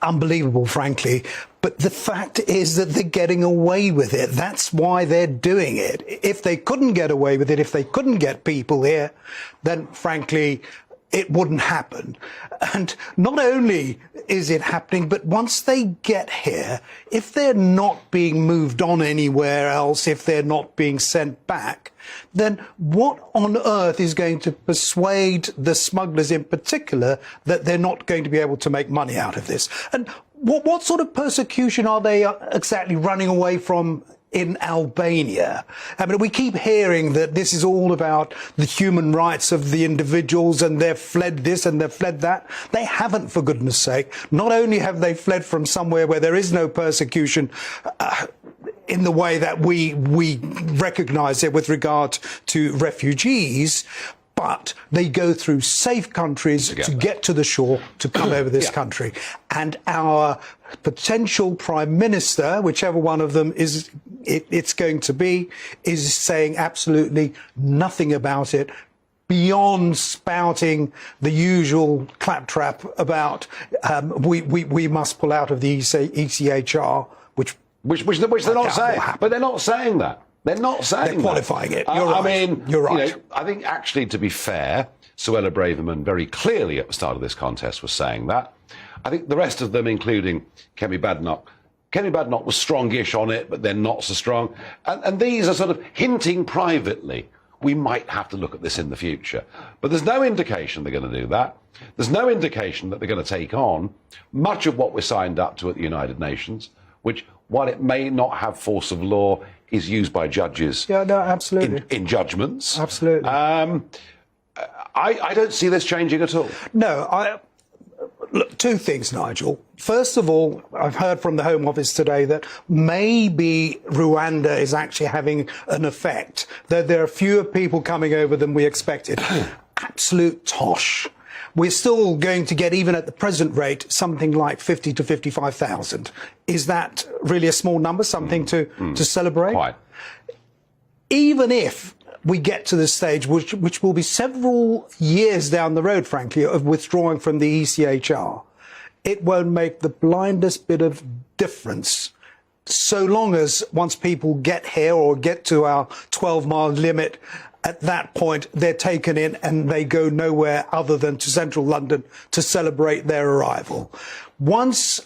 unbelievable, frankly. But the fact is that they're getting away with it. That's why they're doing it. If they couldn't get away with it, if they couldn't get people here, then frankly, it wouldn't happen. And not only is it happening, but once they get here, if they're not being moved on anywhere else, if they're not being sent back, then what on earth is going to persuade the smugglers in particular that they're not going to be able to make money out of this? And what sort of persecution are they exactly running away from in Albania? I mean, we keep hearing that this is all about the human rights of the individuals and they've fled this and they've fled that. They haven't, for goodness sake. Not only have they fled from somewhere where there is no persecution in the way that we recognise it with regard to refugees, but they go through safe countries to get to the shore, to come over this country. And our potential Prime Minister, whichever one of them it's going to be, is saying absolutely nothing about it, beyond spouting the usual claptrap about we must pull out of the ECHR, which they're not saying. But they're not saying that. They're not saying they're qualifying that. it. You're right. I mean, you're right. You know, I think actually, to be fair, Suella Braverman very clearly at the start of this contest was saying that. I think the rest of them, including Kemi Badenoch was strongish on it, but then not so strong. And these are sort of hinting privately, we might have to look at this in the future. But there's no indication they're going to do that. There's no indication that they're going to take on much of what we're signed up to at the United Nations, which, while it may not have force of law, is used by judges absolutely. In judgments. Absolutely. I don't see this changing at all. No, look, two things, Nigel. First of all, I've heard from the Home Office today that maybe Rwanda is actually having an effect, that there are fewer people coming over than we expected. Absolute tosh. We're still going to get, even at the present rate, something like 50 to 55,000. Is that really a small number, something to celebrate? Quite. Even if we get to the stage, which will be several years down the road, frankly, of withdrawing from the ECHR, it won't make the blindest bit of difference so long as once people get here or get to our 12-mile limit, at that point, they're taken in and they go nowhere other than to central London to celebrate their arrival. Once,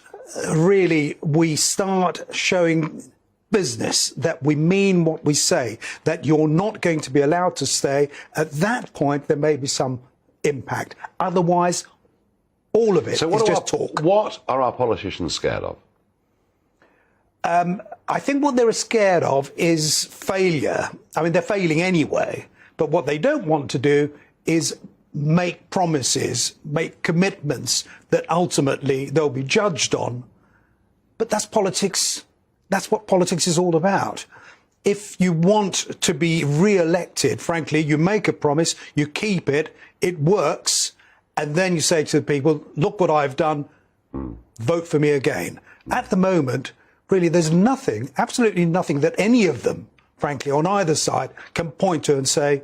really, we start showing business that we mean what we say, that you're not going to be allowed to stay, at that point, there may be some impact. Otherwise, all of it is just talk. What are our politicians scared of? I think what they're scared of is failure. I mean, they're failing anyway. But what they don't want to do is make promises, make commitments that ultimately they'll be judged on. But that's politics. That's what politics is all about. If you want to be re-elected, frankly, you make a promise, you keep it, it works, and then you say to the people, look what I've done, vote for me again. At the moment, really, there's nothing, absolutely nothing that any of them, frankly, on either side, can point to and say,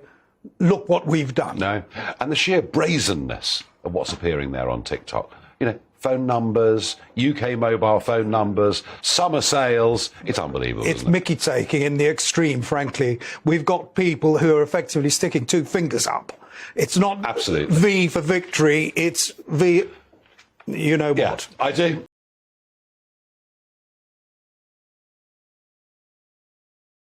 look what we've done. No. And the sheer brazenness of what's appearing there on TikTok. You know, phone numbers, UK mobile phone numbers, summer sales. It's unbelievable. It's Mickey taking in the extreme, frankly. We've got people who are effectively sticking two fingers up. It's not absolutely V for victory, it's V, you know what. I do.